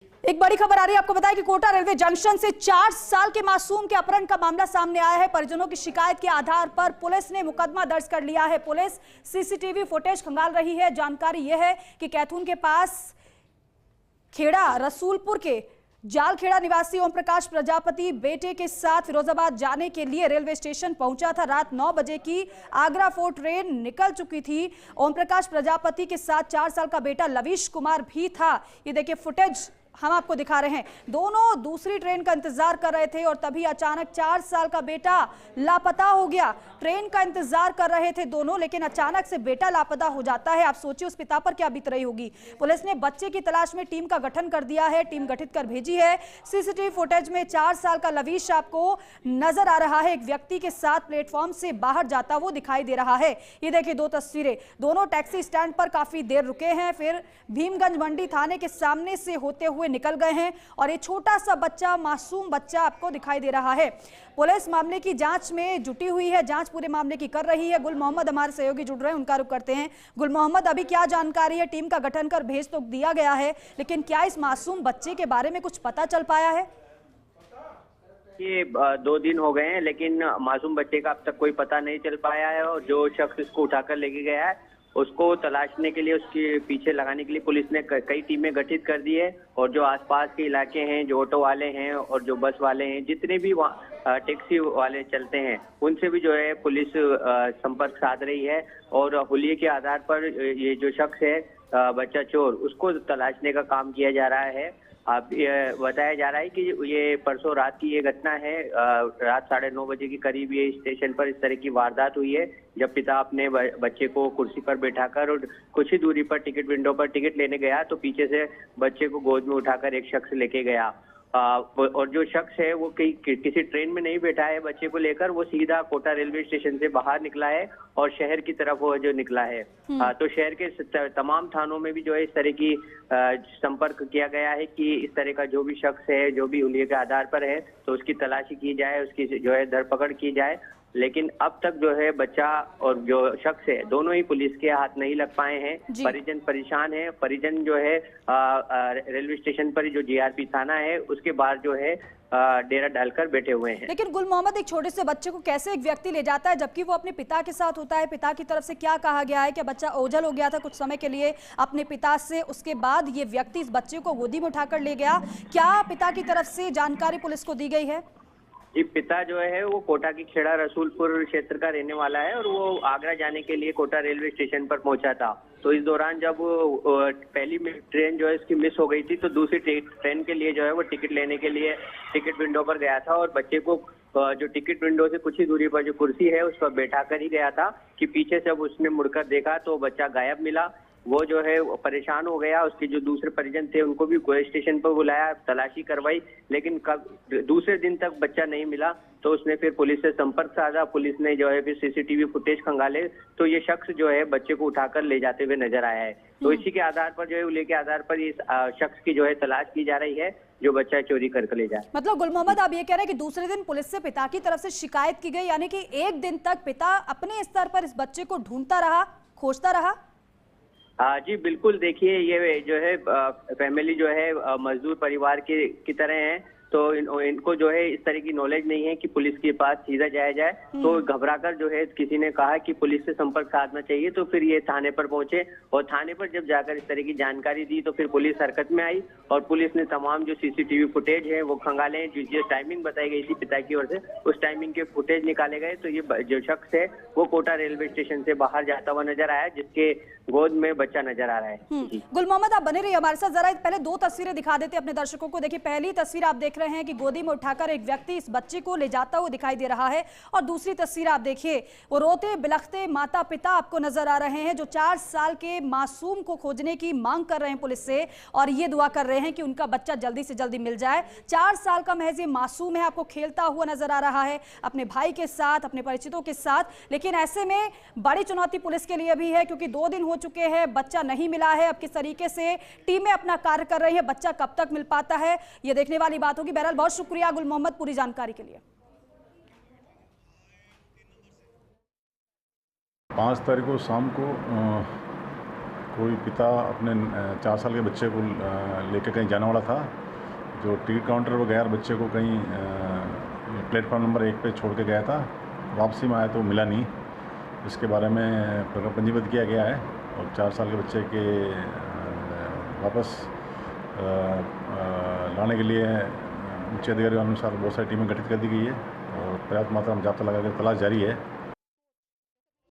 एक बड़ी खबर आ रही है, आपको बताया कि कोटा रेलवे जंक्शन से 4 साल के मासूम के अपहरण का मामला सामने आया है। परिजनों की शिकायत के आधार पर पुलिस ने मुकदमा दर्ज कर लिया है। पुलिस सीसीटीवी फुटेज खंगाल रही है। जानकारी यह है कि कैथून के पास खेड़ा रसूलपुर के जालखेड़ा निवासी ओम प्रकाश प्रजापति बेटे के साथ फिरोजाबाद जाने के लिए रेलवे स्टेशन पहुंचा था। रात 9 बजे की आगरा फोर्ट ट्रेन निकल चुकी थी। ओम प्रकाश प्रजापति के साथ 4 साल का बेटा लवीश कुमार भी था। ये देखिए फुटेज हम आपको दिखा रहे हैं। दोनों दूसरी ट्रेन का इंतजार कर रहे थे और तभी अचानक 4 साल का बेटा लापता हो गया। ट्रेन का इंतजार कर रहे थे दोनों, लेकिन अचानक से बेटा लापता हो जाता है। आप सोचिए उस पिता पर क्या बीत रही होगी। पुलिस ने बच्चे की तलाश में टीम का गठन कर दिया है, टीम गठित कर भेजी है। सीसीटीवी फुटेज में 4 साल का लवीश आपको नजर आ रहा है। एक व्यक्ति के साथ प्लेटफॉर्म से बाहर जाता वो दिखाई दे रहा है। ये देखिए 2 तस्वीरें। दोनों टैक्सी स्टैंड पर काफी देर रुके हैं, फिर भीमगंज मंडी थाने के सामने से होते हुए निकल गए हैं और ये छोटा सा बच्चा, मासूम बच्चा आपको दिखाई दे रहा है। पुलिस मामले की जांच में जुटी हुई है, जांच पूरे मामले की कर रही है। गुल मोहम्मद हमारे सहयोगी जुड़ रहे हैं, उनका रुख करते हैं। गुल मोहम्मद, अभी क्या जानकारी है? टीम का गठन कर भेज तो दिया गया है, लेकिन क्या इस मासूम बच्चे के बारे में कुछ पता चल पाया है? ये 2 दिन हो गए हैं, लेकिन मासूम बच्चे का अब तक कोई पता नहीं चल पाया है। और जो शख्स इसको उठाकर लेके गया है उसको तलाशने के लिए, उसके पीछे लगाने के लिए पुलिस ने कई टीमें गठित कर दी है। और जो आसपास के इलाके हैं, जो ऑटो वाले हैं और जो बस वाले हैं, जितने भी टैक्सी वाले चलते हैं, उनसे भी जो है पुलिस संपर्क साध रही है। और हुलिये के आधार पर ये जो शख्स है बच्चा चोर, उसको तलाशने का काम किया जा रहा है। अब बताया जा रहा है कि ये परसों रात की ये घटना है। रात 9:30 बजे के करीब ये स्टेशन पर इस तरह की वारदात हुई है, जब पिता अपने बच्चे को कुर्सी पर बैठाकर और कुछ ही दूरी पर टिकट विंडो पर टिकट लेने गया तो पीछे से बच्चे को गोद में उठाकर एक शख्स लेके गया। और जो शख्स है वो किसी ट्रेन में नहीं बैठा है बच्चे को लेकर, वो सीधा कोटा रेलवे स्टेशन से बाहर निकला है और शहर की तरफ वो जो निकला है। तो शहर के तमाम थानों में भी जो है इस तरह की संपर्क किया गया है कि इस तरह का जो भी शख्स है, जो भी हुलिये के आधार पर है, तो उसकी तलाशी की जाए, उसकी जो है धरपकड़ की जाए। लेकिन अब तक जो है बच्चा और जो शख्स है दोनों ही पुलिस के हाथ नहीं लग पाए हैं। परिजन परेशान है। परिजन जो है रेलवे स्टेशन पर जो जीआरपी थाना है उसके बाहर जो है डेरा डालकर बैठे हुए हैं। लेकिन गुल मोहम्मद, एक छोटे से बच्चे को कैसे एक व्यक्ति ले जाता है जबकि वो अपने पिता के साथ होता है? पिता की तरफ से क्या कहा गया है? क्या बच्चा ओझल हो गया था कुछ समय के लिए अपने पिता से, उसके बाद ये व्यक्ति इस बच्चे को गोदी में उठाकर ले गया? क्या पिता की तरफ से जानकारी पुलिस को दी गई है? जी, पिता जो है वो कोटा की खेड़ा रसूलपुर क्षेत्र का रहने वाला है और वो आगरा जाने के लिए कोटा रेलवे स्टेशन पर पहुंचा था। तो इस दौरान जब पहली ट्रेन जो है इसकी मिस हो गई थी, तो दूसरी ट्रेन के लिए जो है वो टिकट लेने के लिए टिकट विंडो पर गया था और बच्चे को जो टिकट विंडो से कुछ ही दूरी पर जो कुर्सी है उस पर बैठा कर ही गया था कि पीछे से अब उसने मुड़कर देखा तो बच्चा गायब मिला। वो जो है परेशान हो गया। उसके जो दूसरे परिजन थे उनको भी स्टेशन पर बुलाया, तलाशी करवाई, लेकिन दूसरे दिन तक बच्चा नहीं मिला। तो उसने फिर पुलिस से संपर्क साधा। पुलिस ने जो है फिर सीसीटीवी फुटेज खंगाले तो ये शख्स जो है बच्चे को उठाकर ले जाते हुए नजर आया है। तो इसी के आधार पर जो है उल्लेख के आधार पर इस शख्स की जो है तलाश की जा रही है जो बच्चा चोरी करके ले जाए। मतलब गुल मोहम्मद, आप ये कह रहे हैं कि दूसरे दिन पुलिस से पिता की तरफ से शिकायत की गई, यानी कि एक दिन तक पिता अपने स्तर पर इस बच्चे को ढूंढता रहा, खोजता रहा? जी बिल्कुल। देखिए ये जो है फैमिली जो है मजदूर परिवार की तरह है, तो इनको जो है इस तरह की नॉलेज नहीं है कि पुलिस के पास सीधा जाया जाए। तो घबराकर जो है किसी ने कहा कि पुलिस से संपर्क साधना चाहिए, तो फिर ये थाने पर पहुंचे और थाने पर जब जाकर इस तरह की जानकारी दी तो फिर पुलिस हरकत में आई और पुलिस ने तमाम जो सीसीटीवी फुटेज है वो खंगाले। जो टाइमिंग बताई गई थी पिता की ओर से, उस टाइमिंग के फुटेज निकाले गए। तो ये जो शख्स है वो कोटा रेलवे स्टेशन से बाहर जाता हुआ नजर आया, जिसके गोद में बच्चा नजर आ रहा है। गुल मोहम्मद, आप बने रहिए हमारे साथ। जरा पहले 2 तस्वीरें दिखा देते अपने दर्शकों को। देखिए पहली तस्वीर आप देख रहे हैं कि गोदी में उठाकर एक व्यक्ति इस बच्चे को ले जाता हुआ दिखाई दे रहा है, और दूसरी तस्वीर आप देखिए, वो रोते बिलखते माता पिता आपको नजर आ रहे हैं जो 4 साल के मासूम को खोजने की मांग कर रहे हैं पुलिस से, और ये दुआ कर रहे हैं कि उनका बच्चा जल्दी से जल्दी मिल जाए। 4 साल का महज ये मासूम है, आपको खेलता हुआ नजर आ रहा है अपने भाई के साथ, अपने परिचितों के साथ। लेकिन ऐसे में बड़ी चुनौती पुलिस के लिए भी है, क्योंकि 2 दिन हो चुके हैं, बच्चा नहीं मिला है। अब किस तरीके से टीमें अपना कार्य कर रही है, बच्चा कब तक मिल पाता है, ये देखने वाली बात होगी। बहरहाल बहुत शुक्रिया गुल मोहम्मद पूरी जानकारी के लिए। 5 तारीख को शाम को कोई पिता अपने 4 साल के बच्चे को लेकर कहीं जाने वाला था, जो टिकट काउंटर पर गया और बच्चे को कहीं प्लेटफॉर्म नंबर 1 पे छोड़ के गया था। वापसी में आया तो मिला नहीं। इसके बारे में प्रकरण पंजीबद्ध किया गया है और 4 साल के बच्चे के वापस लाने के लिए उच्च अधिकारियों अनुसार बहुत सारी टीमें गठित कर दी गई है और पर्याप्त मात्रा में जाब्ता लगाकर तलाश जारी है।